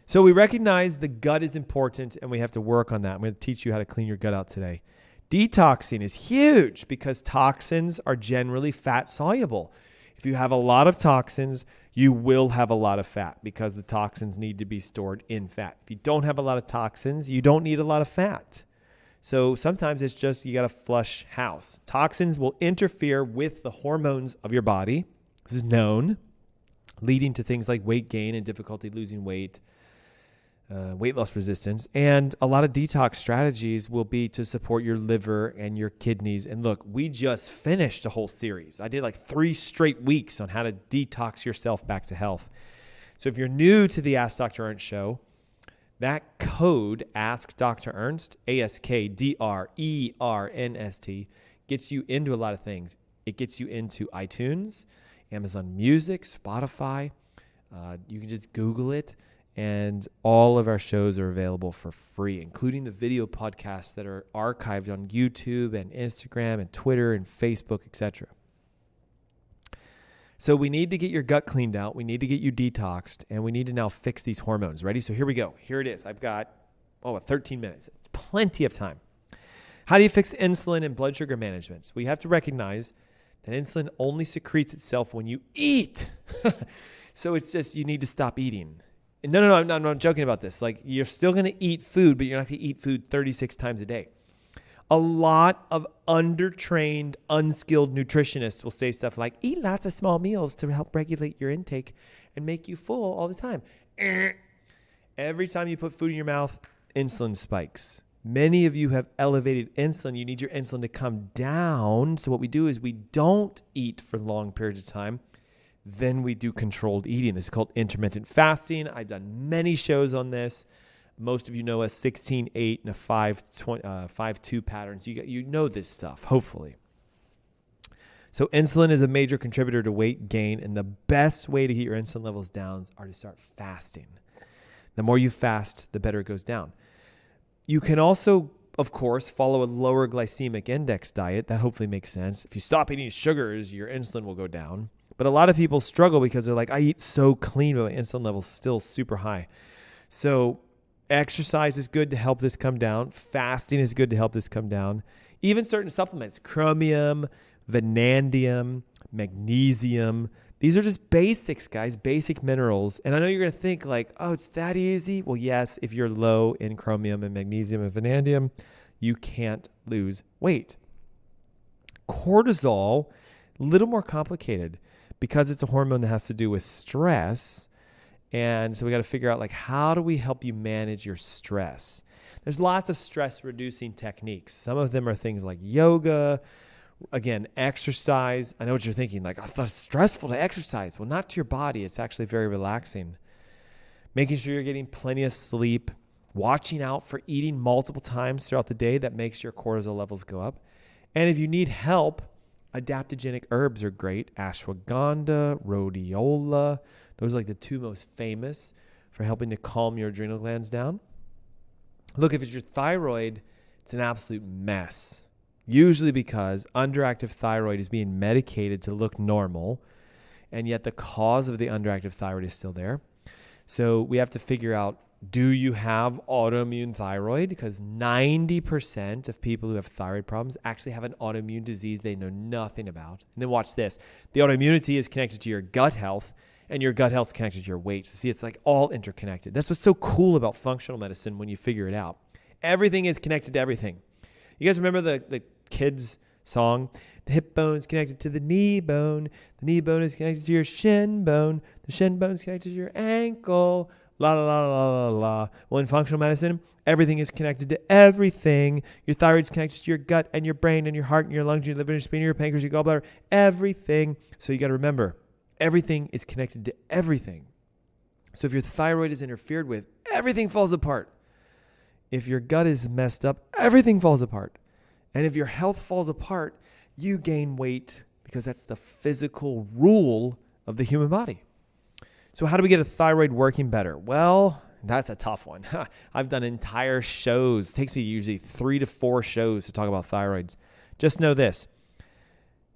So we recognize the gut is important and we have to work on that. I'm going to teach you how to clean your gut out today. Detoxing is huge because toxins are generally fat soluble. If you have a lot of toxins, you will have a lot of fat because the toxins need to be stored in fat. If you don't have a lot of toxins, you don't need a lot of fat. So sometimes it's just you got to flush house. Toxins will interfere with the hormones of your body. This is known, leading to things like weight gain and difficulty losing weight. Weight loss resistance, and a lot of detox strategies will be to support your liver and your kidneys. And look, we just finished a whole series. I did like 3 straight weeks on how to detox yourself back to health. So if you're new to the Ask Dr. Ernst show, that code AskDrErnst, AskDrErnst, gets you into a lot of things. It gets you into iTunes, Amazon Music, Spotify. You can just Google it. And all of our shows are available for free, including the video podcasts that are archived on YouTube and Instagram and Twitter and Facebook, etc. So we need to get your gut cleaned out. We need to get you detoxed, and we need to now fix these hormones. Ready? So here we go. Here it is. I've got 13 minutes. It's plenty of time. How do you fix insulin and blood sugar management? So we have to recognize that insulin only secretes itself when you eat. So it's just you need to stop eating. No, I'm not joking about this. Like, you're still going to eat food, but you're not going to eat food 36 times a day. A lot of undertrained, unskilled nutritionists will say stuff like, eat lots of small meals to help regulate your intake and make you full all the time. Every time you put food in your mouth, insulin spikes. Many of you have elevated insulin. You need your insulin to come down. So what we do is we don't eat for long periods of time. Then we do controlled eating. This is called intermittent fasting. I've done many shows on this. Most of you know a 16-8 and a 5-2 patterns. You know this stuff, hopefully. So insulin is a major contributor to weight gain, and the best way to get your insulin levels down are to start fasting. The more you fast, the better it goes down. You can also, of course, follow a lower glycemic index diet. That hopefully makes sense. If you stop eating sugars, your insulin will go down. But a lot of people struggle because they're like, I eat so clean, but my insulin level's still super high. So Exercise is good to help this come down. Fasting is good to help this come down. Even certain supplements, chromium, vanadium, magnesium. These are just basics, guys, basic minerals. And I know you're going to think like, oh, it's that easy. Well, yes, if you're low in chromium and magnesium and vanadium, you can't lose weight. Cortisol, a little more complicated because it's a hormone that has to do with stress. And so we got to figure out like, how do we help you manage your stress? There's lots of stress reducing techniques. Some of them are things like yoga, again, exercise. I know what you're thinking, like, I thought it's stressful to exercise. Well, not to your body. It's actually very relaxing. Making sure you're getting plenty of sleep, watching out for eating multiple times throughout the day that makes your cortisol levels go up. And if you need help, adaptogenic herbs are great. Ashwagandha, rhodiola. Those are like the two most famous for helping to calm your adrenal glands down. Look, if it's your thyroid, it's an absolute mess. Usually because underactive thyroid is being medicated to look normal, and yet the cause of the underactive thyroid is still there. So we have to figure out, do you have autoimmune thyroid? Because 90% of people who have thyroid problems actually have an autoimmune disease they know nothing about. And then watch this. The autoimmunity is connected to your gut health, and your gut health is connected to your weight. So see, it's like all interconnected. That's what's so cool about functional medicine when you figure it out. Everything is connected to everything. You guys remember the kids' song? The hip bone is connected to the knee bone. The knee bone is connected to your shin bone. The shin bone is connected to your ankle. La, la, la, la, la, la. Well, in functional medicine, everything is connected to everything. Your thyroid is connected to your gut and your brain and your heart and your lungs, your liver, your spleen, your pancreas, your gallbladder, everything. So you got to remember, everything is connected to everything. So if your thyroid is interfered with, everything falls apart. If your gut is messed up, everything falls apart. And if your health falls apart, you gain weight because that's the physical rule of the human body. So how do we get a thyroid working better? Well, that's a tough one. I've done entire shows. It takes me usually 3 to 4 shows to talk about thyroids. Just know this.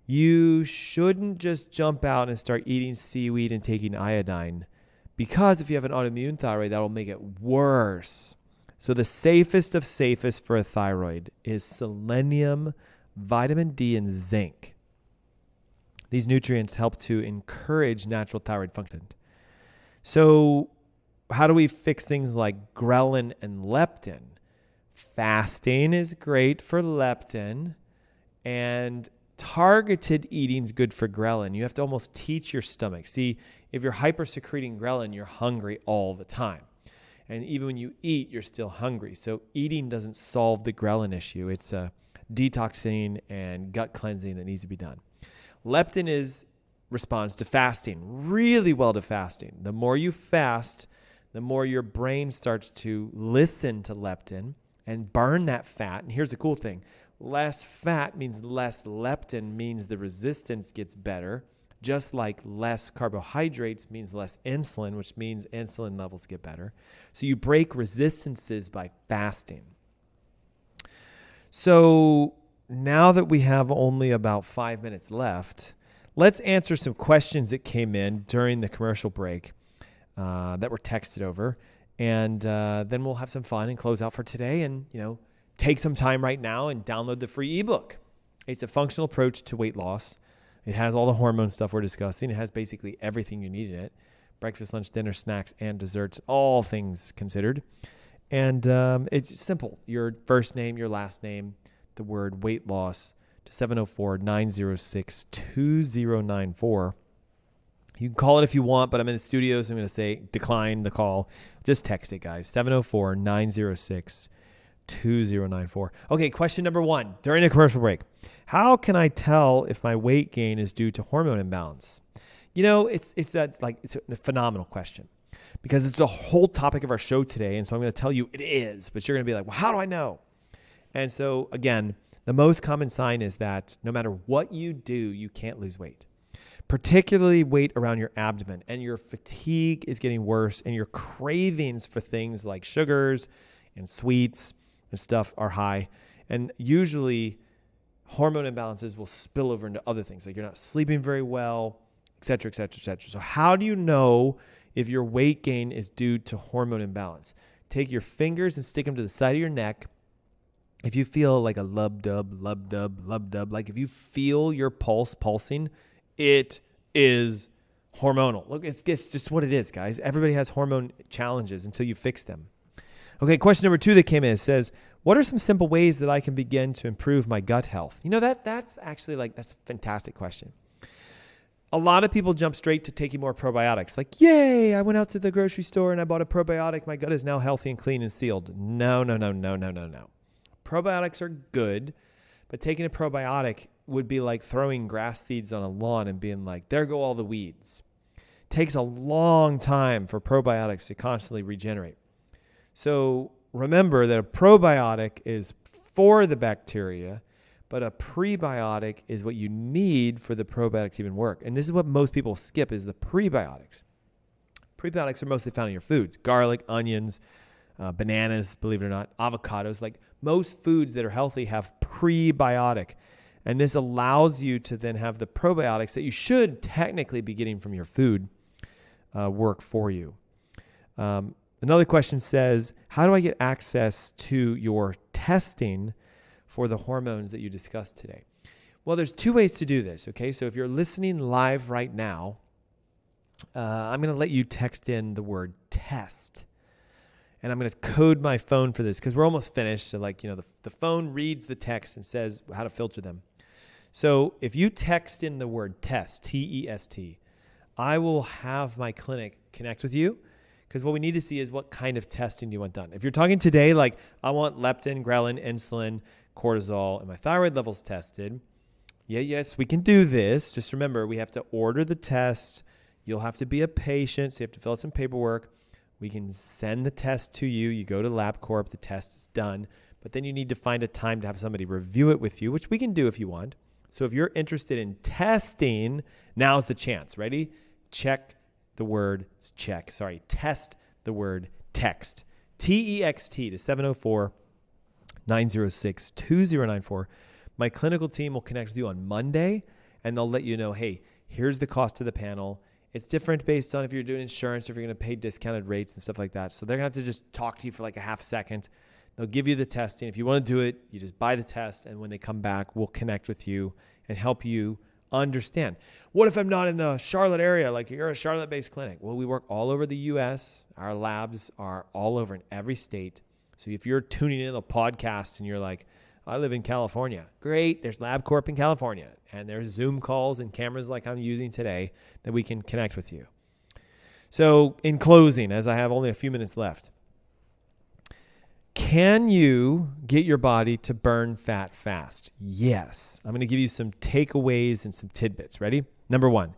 You shouldn't just jump out and start eating seaweed and taking iodine, because if you have an autoimmune thyroid, that will make it worse. So the safest of safest for a thyroid is selenium, vitamin D, and zinc. These nutrients help to encourage natural thyroid function. So how do we fix things like ghrelin and leptin? Fasting is great for leptin, and targeted eating is good for ghrelin. You have to almost teach your stomach. See, if you're hypersecreting ghrelin, you're hungry all the time. And even when you eat, you're still hungry. So eating doesn't solve the ghrelin issue. It's a detoxing and gut cleansing that needs to be done. Leptin responds to fasting really well to fasting. The more you fast, the more your brain starts to listen to leptin and burn that fat. And here's the cool thing. Less fat means less leptin, means the resistance gets better. Just like less carbohydrates means less insulin, which means insulin levels get better. So you break resistances by fasting. So now that we have only about 5 minutes left, let's answer some questions that came in during the commercial break that were texted over. And then we'll have some fun and close out for today and, take some time right now and download the free ebook. It's a functional approach to weight loss. It has all the hormone stuff we're discussing. It has basically everything you need in it. Breakfast, lunch, dinner, snacks, and desserts, all things considered. And it's simple. Your first name, your last name, the word weight loss to 704-906-2094. You can call it if you want, but I'm in the studio, so I'm going to say decline the call. Just text it, guys. 704-906-2094. Okay, question number 1 during the commercial break. How can I tell if my weight gain is due to hormone imbalance? It's a phenomenal question because it's the whole topic of our show today. And so I'm going to tell you it is, but you're going to be like, well, how do I know? And so again, the most common sign is that no matter what you do, you can't lose weight, particularly weight around your abdomen, and your fatigue is getting worse and your cravings for things like sugars and sweets and stuff are high. And usually hormone imbalances will spill over into other things, like you're not sleeping very well, et cetera, et cetera, et cetera. So how do you know if your weight gain is due to hormone imbalance? take your fingers and stick them to the side of your neck. If you feel like a lub-dub, like if you feel your pulse pulsing, it is hormonal. Look, it's just what it is, guys. Everybody has hormone challenges until you fix them. Okay, question number 2 that came in says, what are some simple ways that I can begin to improve my gut health? You know, that's actually that's a fantastic question. A lot of people jump straight to taking more probiotics. Like, yay, I went out to the grocery store and I bought a probiotic. My gut is now healthy and clean and sealed. No. Probiotics are good, but taking a probiotic would be like throwing grass seeds on a lawn and being like, there go all the weeds. It takes a long time for probiotics to constantly regenerate. So remember that a probiotic is for the bacteria, but a prebiotic is what you need for the probiotic to even work. And this is what most people skip is the prebiotics. Prebiotics are mostly found in your foods, garlic, onions, bananas, believe it or not, avocados. Like most foods that are healthy have prebiotic. And this allows you to then have the probiotics that you should technically be getting from your food work for you. Another question says, how do I get access to your testing for the hormones that you discussed today? Well, there's 2 ways to do this, okay? So if you're listening live right now, I'm going to let you text in the word test. And I'm going to code my phone for this because we're almost finished. So the phone reads the text and says how to filter them. So if you text in the word test, T-E-S-T, I will have my clinic connect with you because what we need to see is what kind of testing do you want done. If you're talking today, like I want leptin, ghrelin, insulin, cortisol, and my thyroid levels tested. Yes, we can do this. Just remember, we have to order the test. You'll have to be a patient, so you have to fill out some paperwork. We can send the test to you. You go to LabCorp, the test is done, but then you need to find a time to have somebody review it with you, which we can do if you want. So if you're interested in testing, now's the chance. Ready? Test the word text. T-E-X-T to 704-906-2094. My clinical team will connect with you on Monday, and they'll let you know, hey, here's the cost of the panel. It's different based on if you're doing insurance, if you're going to pay discounted rates and stuff like that. So they're going to have to just talk to you for like a half second. They'll give you the testing. If you want to do it, you just buy the test. And when they come back, we'll connect with you and help you understand. What if I'm not in the Charlotte area? Like you're a Charlotte-based clinic. Well, we work all over the U.S. Our labs are all over in every state. So if you're tuning in the podcast and you're like, I live in California. Great. There's LabCorp in California. And there's Zoom calls and cameras like I'm using today that we can connect with you. So in closing, as I have only a few minutes left, can you get your body to burn fat fast? Yes. I'm going to give you some takeaways and some tidbits. Ready? Number 1,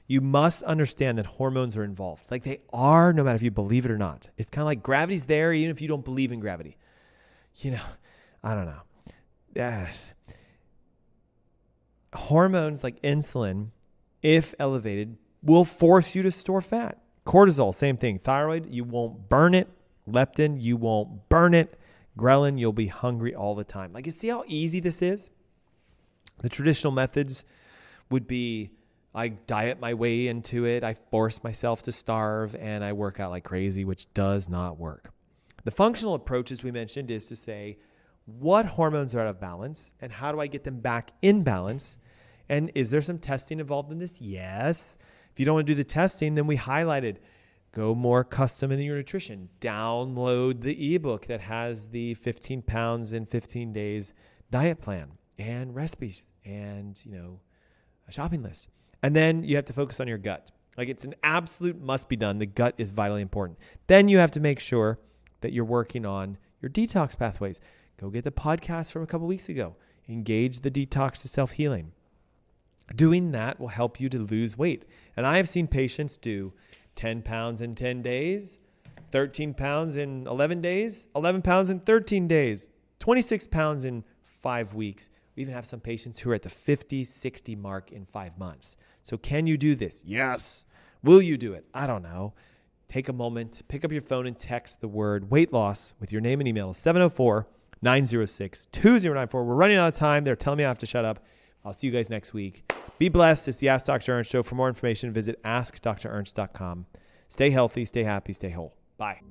you must understand that hormones are involved. Like they are, no matter if you believe it or not. It's kind of like gravity's there even if you don't believe in gravity. I don't know. Yes. Hormones like insulin, if elevated, will force you to store fat. Cortisol, same thing. Thyroid, you won't burn it. Leptin, you won't burn it. Ghrelin, you'll be hungry all the time. Like, you see how easy this is? The traditional methods would be I diet my way into it. I force myself to starve and I work out like crazy, which does not work. The functional approach, as we mentioned, is to say, what hormones are out of balance and how do I get them back in balance? And is there some testing involved in this? Yes. If you don't want to do the testing, then we highlighted go more custom in your nutrition. Download the ebook that has the 15 pounds in 15 days diet plan and recipes and, a shopping list. And then you have to focus on your gut. Like it's an absolute must be done. The gut is vitally important. Then you have to make sure that you're working on your detox pathways. Go get the podcast from a couple weeks ago. Engage the detox to self-healing. Doing that will help you to lose weight. And I have seen patients do 10 pounds in 10 days, 13 pounds in 11 days, 11 pounds in 13 days, 26 pounds in 5 weeks. We even have some patients who are at the 50, 60 mark in 5 months. So can you do this? Yes. Will you do it? I don't know. Take a moment, pick up your phone and text the word weight loss with your name and email to 704-906-2094. We're running out of time. They're telling me I have to shut up. I'll see you guys next week. Be blessed. It's the Ask Dr. Ernst Show. For more information, visit AskDrErnst.com. Stay healthy, stay happy, stay whole. Bye.